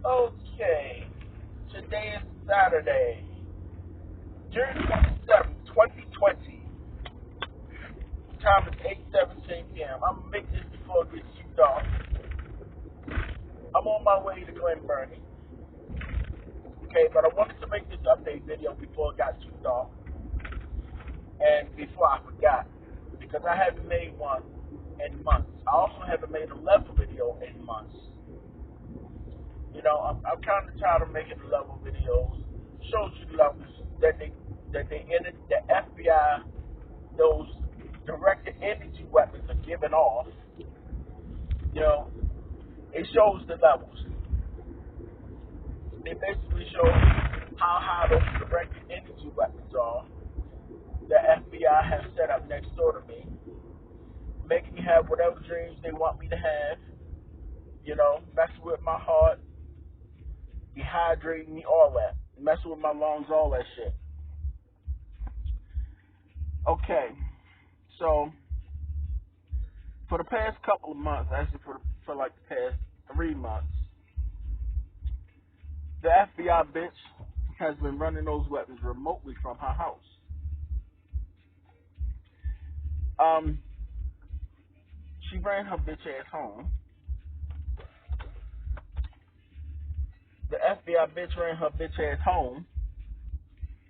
Okay, today is Saturday, June 27th, 2020. Time is 8:17 p.m. I'm gonna make this before it gets too dark. I'm on my way to Glen Burnie. Okay, but I wanted to make this update video before it got too dark and before I forgot, because I haven't made one in months. I also haven't made a level video in months. You know, I'm kind of tired of making level videos. Shows you levels that they ended the FBI, those directed energy weapons are giving off. You know, it shows the levels. It basically shows how high those directed energy weapons are. The FBI has set up next door to me, making me have whatever dreams they want me to have. You know, messing with my heart, dehydrating me, all that. Messing with my lungs, all that shit. Okay, so for the past couple of months, actually for like the past 3 months, the FBI bitch has been running those weapons remotely from her house. She ran her bitch ass home. The FBI bitch ran her bitch ass home.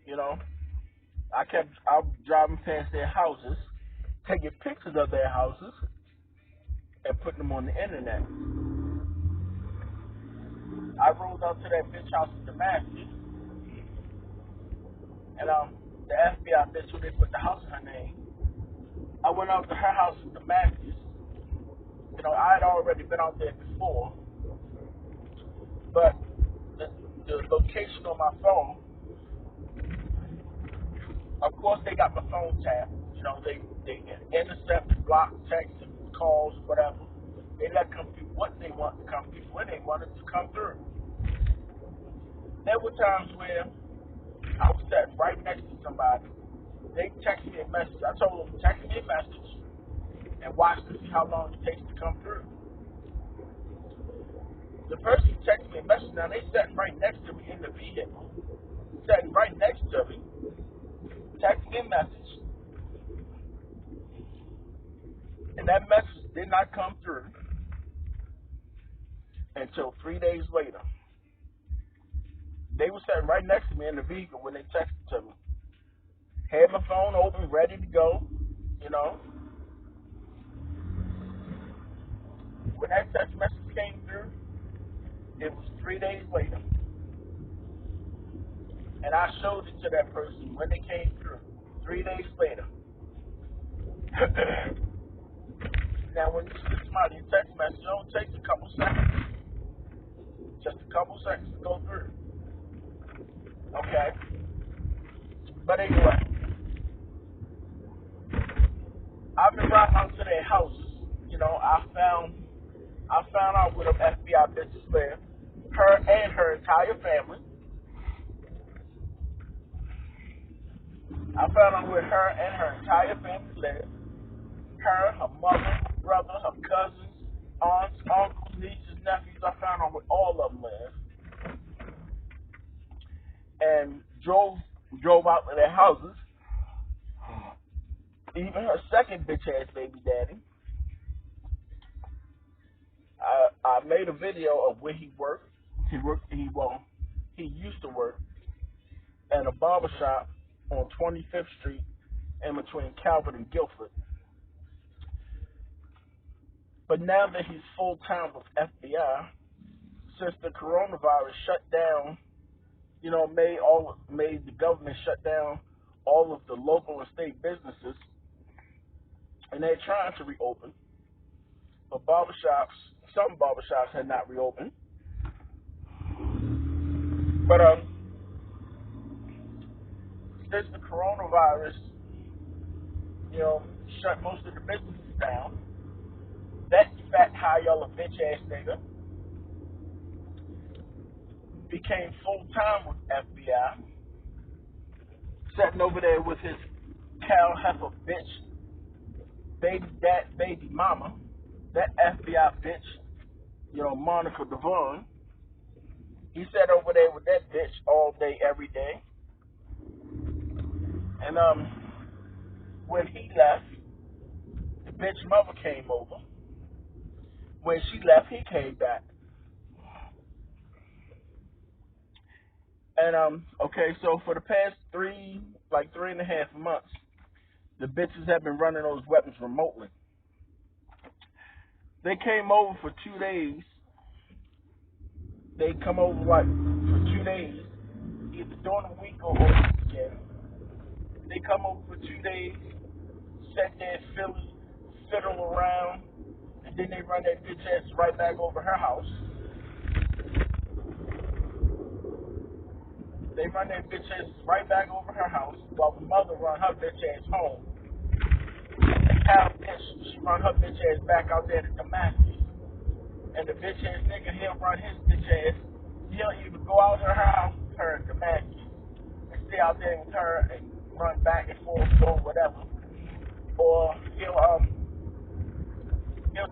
You know, I was driving past their houses, taking pictures of their houses, and putting them on the internet. I rolled up to that bitch house in Damascus, and the FBI bitch who they put the house in her name. I went out to her house in Damascus. You know, I had already been out there before, but the location on my phone, of course, they got my phone tapped. You know, they intercept, block, text, calls, whatever. They let come through what they want to come through, when they want it to come through. There were times where I was sat right next to somebody. They texted me a message. I told them, text me a message and watch to see how long it takes to come through. The person who texted me a message, now they sat right next to me in the vehicle, sat right next to me, texted me a message, and that message did not come through until 3 days later. They were sitting right next to me in the vehicle when they texted to me. Had my phone open, ready to go, you know. When that text message came through, it was 3 days later. And I showed it to that person when they came through, 3 days later. Now, when you send somebody a text message, it only takes a couple seconds. Just a couple seconds to go through. Okay? But anyway, I've been riding out to their houses. You know, I found out where the FBI bitches live. Her and her entire family. I found out where her and her entire family live. Her mother, her brother, her cousins, aunts, uncles, nieces, nephews. I found out where all of them live. And drove out to their houses. Even her second bitch ass baby daddy. I made a video of where he worked. He used to work at a barber shop on 25th Street in between Calvert and Guilford. But now that he's full time with FBI, since the coronavirus shut down, you know, made the government shut down all of the local and state businesses, and they're trying to reopen. But some barbershops had not reopened. But since the coronavirus, you know, shut most of the businesses down, that fat high yellow bitch ass nigga became full time with FBI, sitting over there with his cow heifer bitch, baby mama, that FBI bitch, you know, Monica Devon. He sat over there with that bitch all day, every day. And when he left, the bitch mother came over. When she left, he came back. And okay, so for the past 3.5 months, the bitches have been running those weapons remotely. They came over for 2 days. They come over like for 2 days, either during the week or weekend. They come over for 2 days, sit there, fiddle around, and then they run that bitch ass right back over her house. They run that bitch ass right back over her house while the mother run her bitch ass home. And Cal bitch, she run her bitch ass back out there to Damascus. And the bitch ass nigga, he'll run his bitch ass. He'll either go out to her house with her in Damascus and stay out there with her and run back and forth or whatever. Or he'll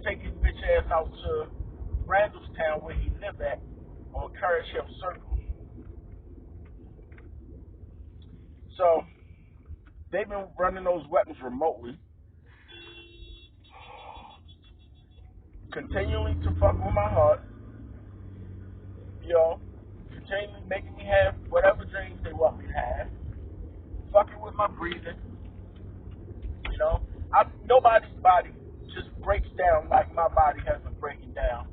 take his bitch ass out to Randallstown where he live at on Courage Hill Circle. So they've been running those weapons remotely, continuing to fuck with my heart, continually making me have whatever dreams they want me to have, fucking with my breathing, nobody's body just breaks down like my body has been breaking down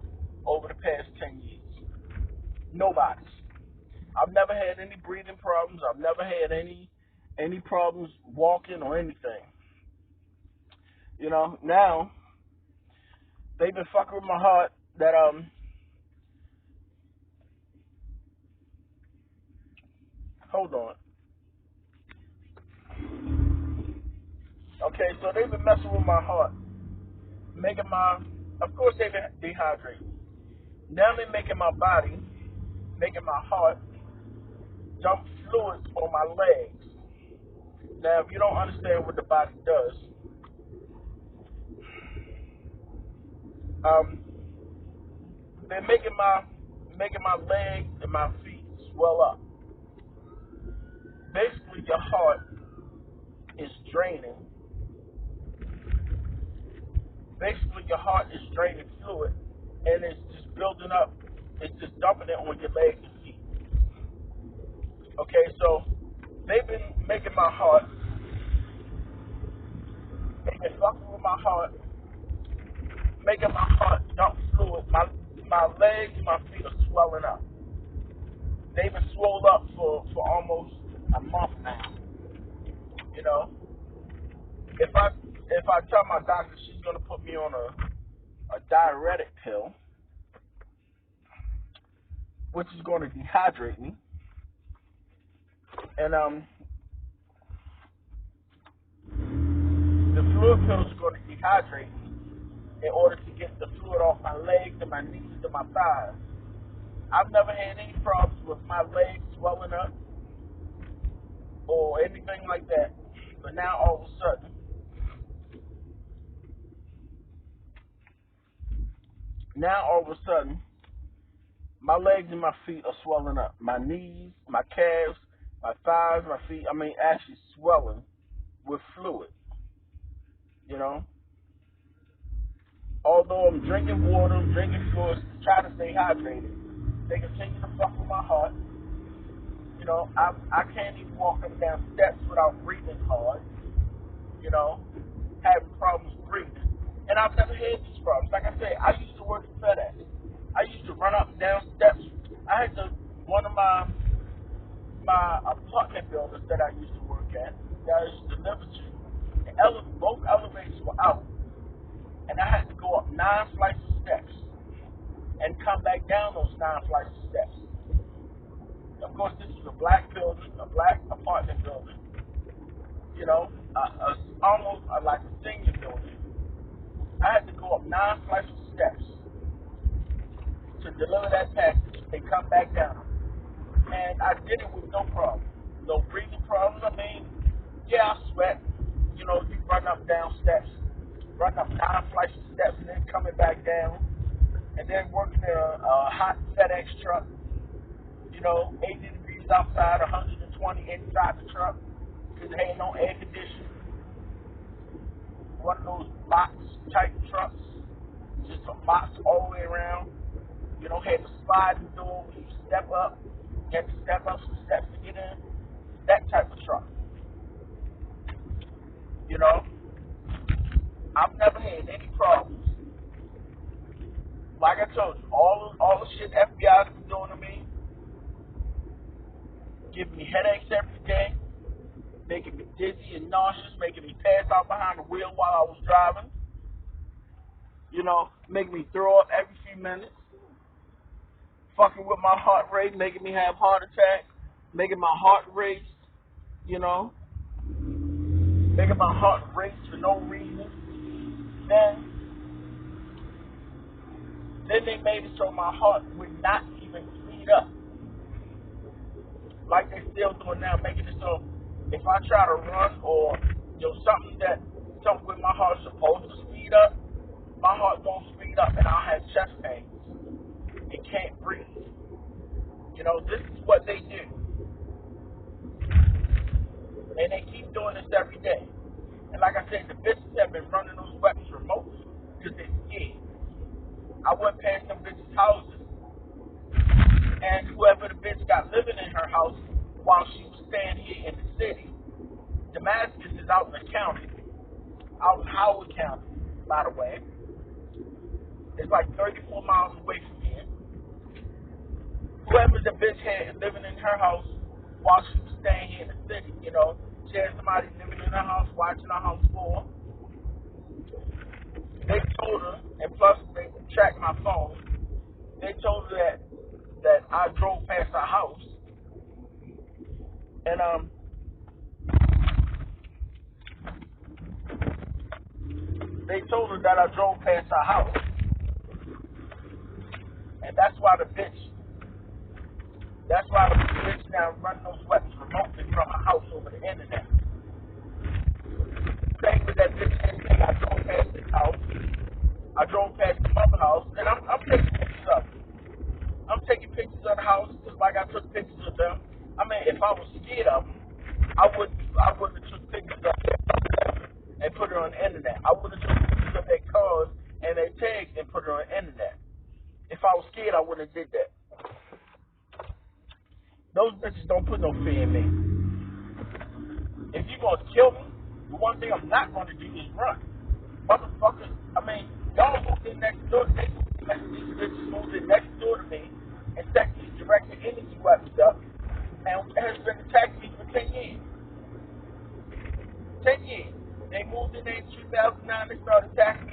over the past 10 years. Nobody's. I've never had any breathing problems. I've never had any problems walking or anything. Now they've been fucking with my heart that hold on. Okay, so they've been messing with my heart, of course they've been dehydrating. Now they're making my heart dump fluids on my legs. Now, if you don't understand what the body does, they're making my legs and my feet swell up. Basically, your heart is draining. Fluid, and it's just building up. It's just dumping it on your legs and feet. Okay, so they've been making my heart. They've been fucking with my heart, making my heart dump fluid. My legs and my feet are swelling up. They've been swelled up for almost a month now. If I tell my doctor she's gonna put me on a diuretic pill, which is going to dehydrate me, and the fluid pills are going to dehydrate me in order to get the fluid off my legs and my knees and my thighs. I've never had any problems with my legs swelling up or anything like that, but now all of a sudden, my legs and my feet are swelling up. My knees, my calves, my thighs, my feet, actually swelling with fluid, Although I'm drinking water, I'm drinking fluids, trying to stay hydrated, they continue to fuck with my heart. I can't even walk up and down steps without breathing hard, having problems breathing. And I've never had these problems. Like I said, I used to work at FedEx. I used to run up and down steps. One of my apartment buildings that I used to work at, that I used to deliver to, both elevators were out. And I had to go up 9 flights of steps and come back down those 9 flights of steps. Of course, this was a black building, a black apartment building, almost like a senior building. I had to go up 9 flights of steps to deliver that package and come back down. And I did it with no problem. No breathing problems. I sweat. You run up down steps, run up 9 flights of steps and then coming back down. And then working in a hot FedEx truck. 80 degrees outside, 120 inside the truck, because there ain't no air conditioning. One of those box type trucks, just a box all the way around. Had the sliding door where you step up, you have to step up some steps to get in. That type of truck. I've never had any problems. Like I told you, all the shit FBI's been doing to me, giving me headaches every day, making me dizzy and nauseous, making me pass out behind the wheel while I was driving, making me throw up every few minutes, fucking with my heart rate, making me have heart attacks, making my heart race, making my heart race for no reason. Then they made it so my heart would not even speed up. Like they still doing now, making it so if I try to run or something with my heart supposed to speed up, my heart don't speed up and I'll have chest pains. It can't breathe. This is what they do. And they keep doing this every day. And like I said, the bitches have been running those weapons remotely because they're scared. I went past them bitches' houses, and whoever the bitch got living in her house while she was staying here in the city, Damascus is out in the county, out in Howard County, by the way. It's like 34 miles away from here. Whoever the bitch had living in her house while she was staying here in the city, she had somebody living in her house, watching her house for her. They told her, and plus they tracked my phone, they told her that I drove past her house, and they told her that I drove past her house, and that's why the bitch now running those weapons remotely from her house over the internet. Same with that bitch saying I drove past this house. I drove past the mother house, and I'm taking pictures of it. I'm taking pictures of the house just like I took pictures of them. I mean, if I was scared of them, I wouldn't have took pictures of them and put it on the internet. I would have took pictures of their cars and their tags and put it on the internet. If I was scared, I wouldn't have did that. Those bitches don't put no fear in me. If you're going to kill me, the one thing I'm not going to do is run. Motherfuckers, y'all moved in next door. These bitches moved in next door to me and set these directed energy weapons up and has been attacking me for 10 years. 10 years. They moved in there in 2009. They started attacking me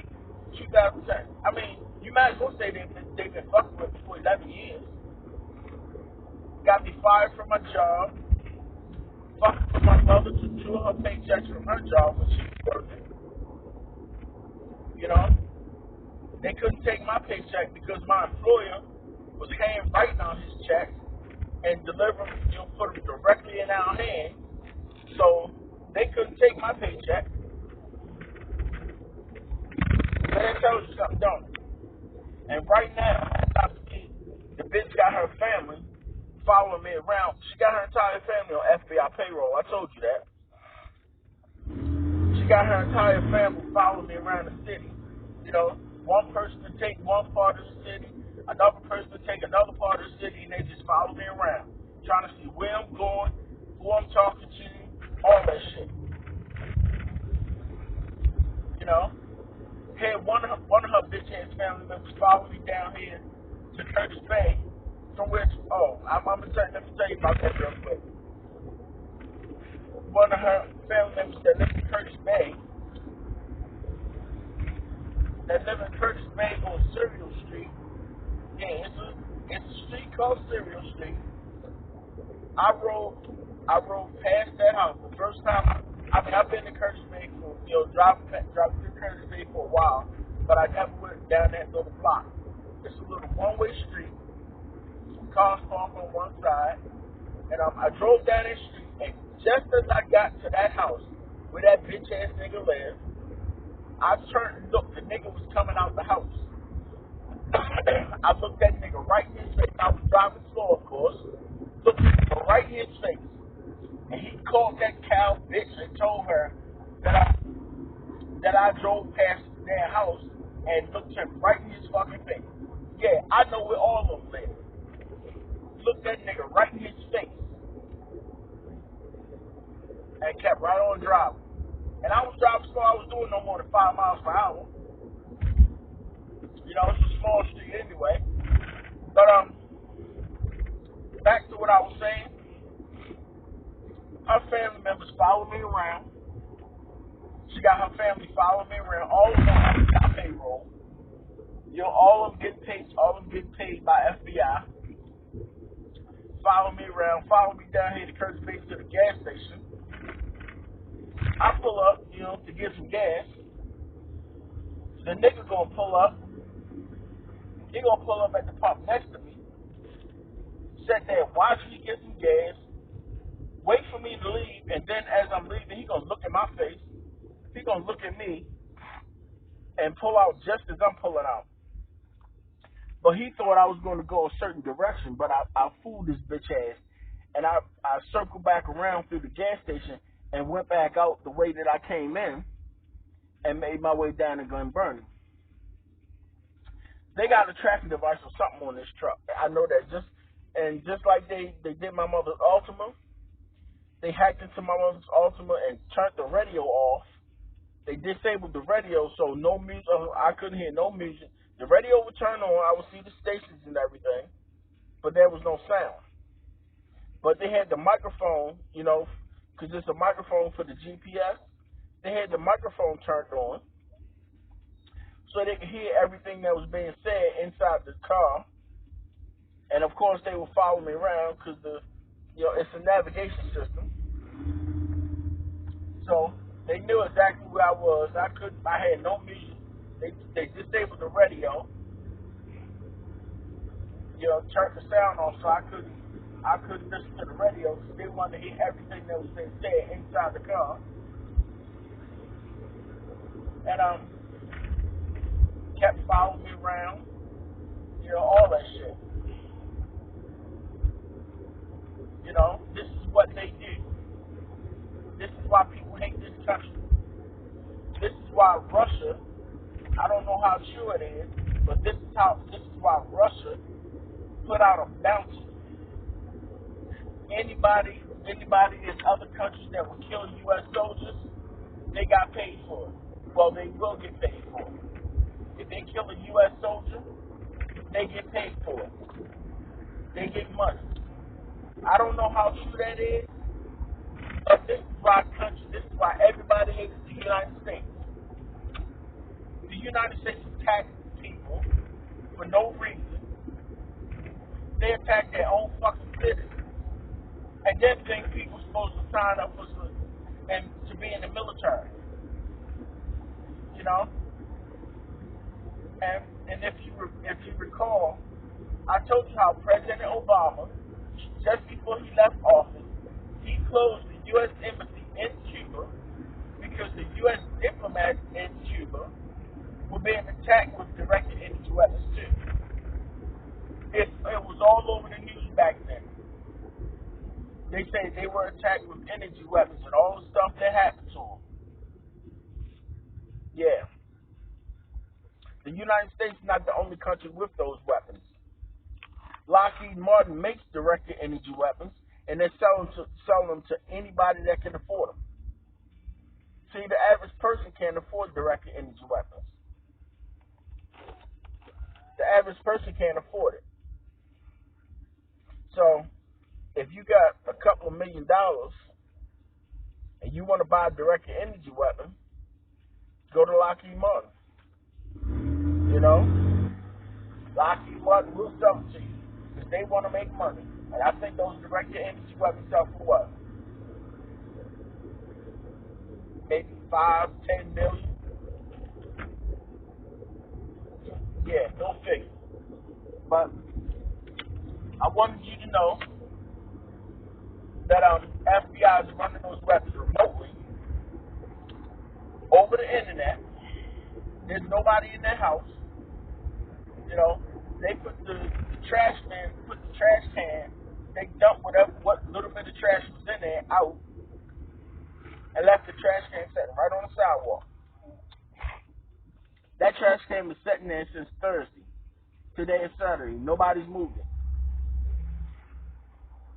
in 2010. You might as well say they've been fucking with me for 11 years. Got me fired from my job. Fucked with my mother to two of her paychecks from her job when she was working. They couldn't take my paycheck because my employer was handwriting on his checks and delivering, put them directly in our hands. So they couldn't take my paycheck. That tells you something, don't it? And right now, the bitch got her family following me around. She got her entire family on FBI payroll. I told you that. She got her entire family following me around the city. One person to take one part of the city, another person to take another part of the city, and they just follow me around, trying to see where I'm going, who I'm talking to, all that shit. Had one of her bitch ass family members follow me down here to Curtis Bay, from which let me tell you about that real quick. One of her family members that lives in Curtis Bay, on Serial Street. Yeah, it's a street called Serial Street. I rode past that house the first time. I've been to Curtis Bay for driving through Curtis Bay for a while, but I never went down that little block. It's a little one-way street. Cars parked on one side, and I drove down that street, and just as I got to that house where that bitch ass nigga lived, I turned and looked. The nigga was coming out the house. I looked that nigga right in his face. I was driving slow, of course. looked her right in his face, and he called that cow bitch and told her that I drove past their house and looked him right in his fucking face. Yeah, I know where all of them live. Looked that nigga right in his face and kept right on driving. And I was driving slow. I was doing no more than 5 miles per hour. You know, it's a small street anyway. But back to what I was saying. Her family members follow me around. She got her family following me around. All of them got payroll. You know, all of them get paid. All of them get paid by FBI. Follow me around. Follow me down here to Curtis Base to the gas station. I pull up, you know, to get some gas. The nigga gonna pull up. He gonna pull up at the pump next to me. Sit there, watch me get some gas. Wait for me to leave, and then as I'm leaving, he gonna look at my face. He gonna look at me and pull out just as I'm pulling out. But he thought I was gonna go a certain direction, but I fooled this bitch ass, and I circled back around through the gas station and went back out the way that I came in, and made my way down to Glen Burnie. They got a tracking device or something on this truck. I know that just like they did my mother's Altima, they hacked into my mother's Altima and turned the radio off. They disabled the radio, so no music. I couldn't hear no music. The radio would turn on. I would see the stations and everything, but there was no sound. But they had the microphone, you know, because it's a microphone for the GPS. They had the microphone turned on, so they could hear everything that was being said inside the car. And of course, they would follow me around because it's a navigation system. So they knew exactly where I was. I had no music. They disabled the radio. You know, turned the sound off, so I couldn't listen to the radio because they wanted to hear everything that was being said inside the car. And kept following me around. You know, all that shit. You know, this is what they do. This is why people hate this country. This is why Russia, I don't know how true it is, but this is why Russia put out a bounty. Anybody in other countries that will kill U.S. soldiers, they got paid for it. Well, they will get paid for it. If they kill a U.S. soldier, they get paid for it. They get money. I don't know how true that is, but this is why everybody hates the United States. The United States attacks people for no reason. They attack their own fucking citizens. And then think people are supposed to sign up and to be in the military. You know? And if you recall, I told you how President Obama, just before he left office, he closed the U.S. Embassy in Cuba because the U.S. diplomats in Cuba were being attacked with directed energy weapons too. It was all over the news back then. They say they were attacked with energy weapons and all the stuff that happened to them. Yeah. The United States is not the only country with those weapons. Lockheed Martin makes directed energy weapons, and they're selling them to anybody that can afford them. See, the average person can't afford directed energy weapons. The average person can't afford it. So, if you got a couple of $1 million and you want to buy a directed energy weapon, go to Lockheed Martin. You know, Lockheed Martin will sell it to you because they want to make money. And I think those directed energy weapons sell for what? Maybe 5-10 million. Yeah, no figure. But I wanted you to know that FBI is running those weapons remotely over the internet. There's nobody in their house. You know, they put the trash can, they dump whatever out and left the trash can sitting right on the sidewalk. That trash can was sitting there since Thursday. Today is Saturday. Nobody's moved it.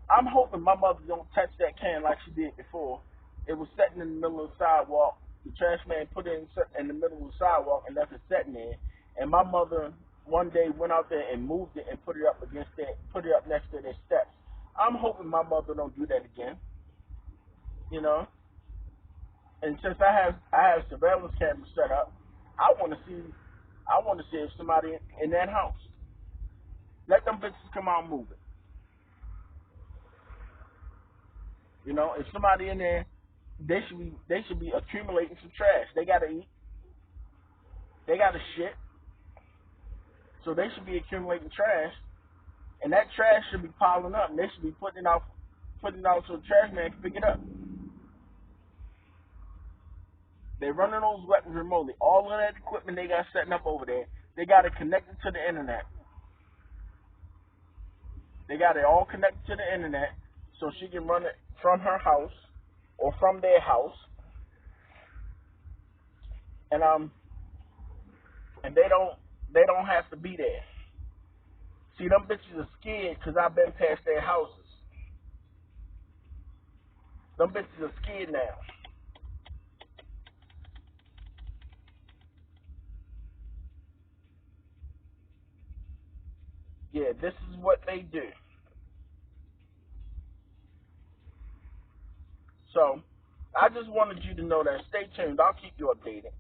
I'm hoping my mother don't touch that can like she did before. It was sitting in the middle of the sidewalk. The trash man put it in the middle of the sidewalk and left it sitting there. And my mother one day went out there and moved it and put it up next to their steps. I'm hoping my mother don't do that again. You know. And since I have surveillance cameras set up, I want to see if somebody in that house. Let them bitches come out and move it. You know, if somebody in there, they should be accumulating some trash. They gotta eat. They gotta shit. So they should be accumulating trash, and that trash should be piling up, and they should be putting it out so the trash man can pick it up. They're running those weapons remotely. All of that equipment they got setting up over there, they got it connected to the internet. They got it all connected to the internet, so she can run it from her house or from their house, and they don't have to be there. See, them bitches are scared because I've been past their houses. Them bitches are scared now. Yeah, this is what they do. So, I just wanted you to know that. Stay tuned. I'll keep you updated.